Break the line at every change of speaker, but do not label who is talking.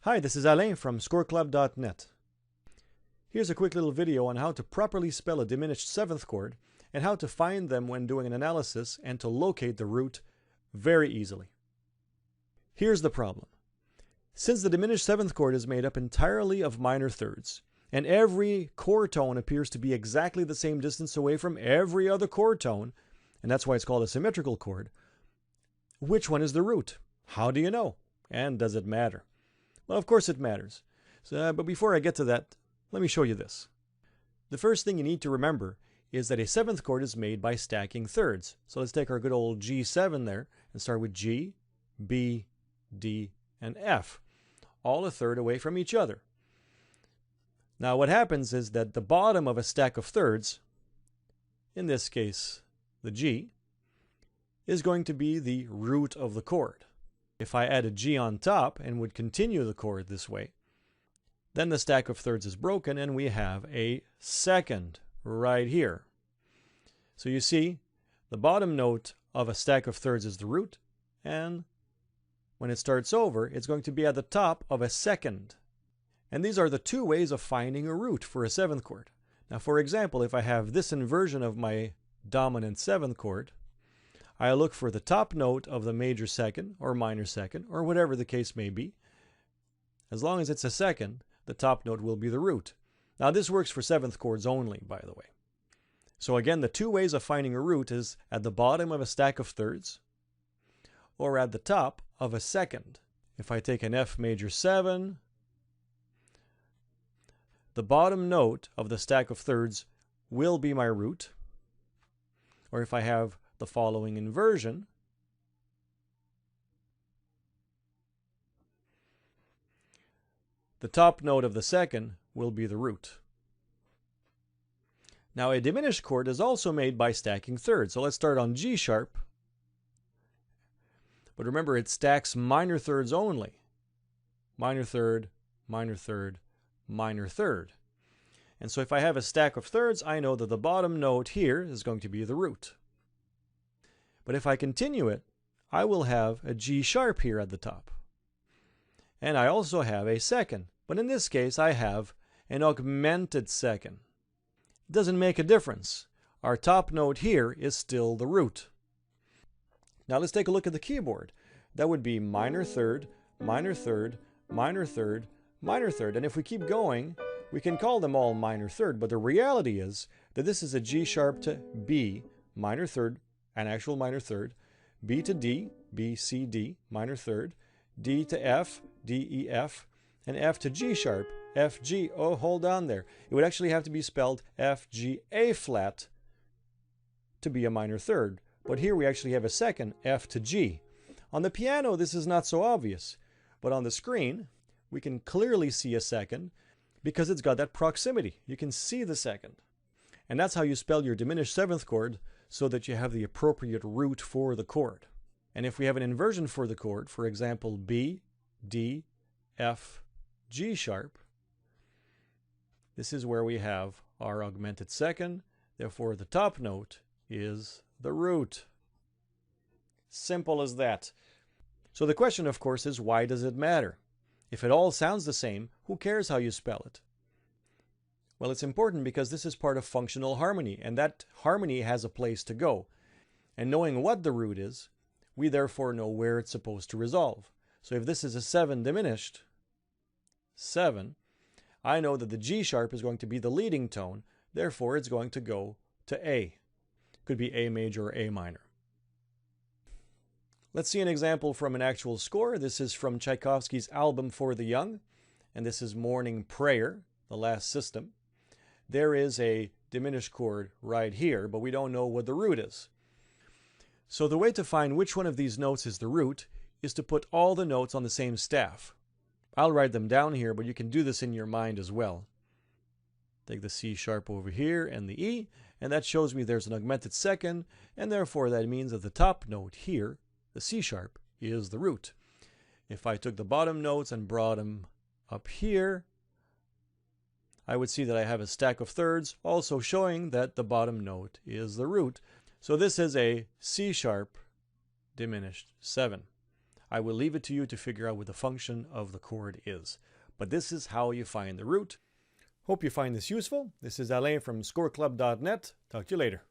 Hi, this is Alain from ScoreClub.net. Here's a quick little video on how to properly spell a diminished seventh chord and how to find them when doing an analysis and to locate the root very easily. Here's the problem. Since the diminished seventh chord is made up entirely of minor thirds, and every chord tone appears to be exactly the same distance away from every other chord tone, and that's why it's called a symmetrical chord, which one is the root? How do you know? And does it matter? Well, of course it matters. But before I get to that, let me show you this. The first thing you need to remember is that a seventh chord is made by stacking thirds. So let's take our good old G7 there and start with G, B, D, and F, all a third away from each other. Now what happens is that the bottom of a stack of thirds, in this case the G, is going to be the root of the chord. If I add a G on top and would continue the chord this way, then the stack of thirds is broken and we have a second right here. So you see, the bottom note of a stack of thirds is the root, and when it starts over, it's going to be at the top of a second. And these are the two ways of finding a root for a seventh chord. Now, for example, if I have this inversion of my dominant seventh chord, I look for the top note of the major second or minor second or whatever the case may be. As long as it's a second, the top note will be the root. Now this works for seventh chords only, by the way. So again, the two ways of finding a root is at the bottom of a stack of thirds or at the top of a second. If I take an F major 7, the bottom note of the stack of thirds will be my root. Or if I have the following inversion, the top note of the second will be the root. Now a diminished chord is also made by stacking thirds. So let's start on G sharp. But remember, it stacks minor thirds only. Minor third, minor third, minor third. And so if I have a stack of thirds, I know that the bottom note here is going to be the root. But if I continue it, I will have a G sharp here at the top. And I also have a second. But in this case, I have an augmented second. It doesn't make a difference. Our top note here is still the root. Now let's take a look at the keyboard. That would be minor third, minor third, minor third, minor third. And if we keep going, we can call them all minor third. But the reality is that this is a G sharp to B, minor third, an actual minor third, B to D, B, C, D, minor third, D to F, D, E, F, and F to G sharp, F, G. Oh, hold on there. It would actually have to be spelled F, G, A flat to be a minor third. But here we actually have a second, F to G. On the piano, this is not so obvious. But on the screen, we can clearly see a second because it's got that proximity. You can see the second. And that's how you spell your diminished seventh chord, so that you have the appropriate root for the chord. And if we have an inversion for the chord, for example, B, D, F, G sharp, this is where we have our augmented second. Therefore, the top note is the root. Simple as that. So the question, of course, is why does it matter? If it all sounds the same, who cares how you spell it? Well, it's important because this is part of functional harmony, and that harmony has a place to go. And knowing what the root is, we therefore know where it's supposed to resolve. So if this is a 7 diminished, 7, I know that the G sharp is going to be the leading tone, therefore it's going to go to A. Could be A major or A minor. Let's see an example from an actual score. This is from Tchaikovsky's Album for the Young, and this is Morning Prayer, the last system. There is a diminished chord right here, but we don't know what the root is. So the way to find which one of these notes is the root is to put all the notes on the same staff. I'll write them down here, but you can do this in your mind as well. Take the C sharp over here and the E, and that shows me there's an augmented second, and therefore that means that the top note here, the C sharp, is the root. If I took the bottom notes and brought them up here, I would see that I have a stack of thirds, also showing that the bottom note is the root. So this is a C sharp diminished 7. I will leave it to you to figure out what the function of the chord is. But this is how you find the root. Hope you find this useful. This is Alain from ScoreClub.net. Talk to you later.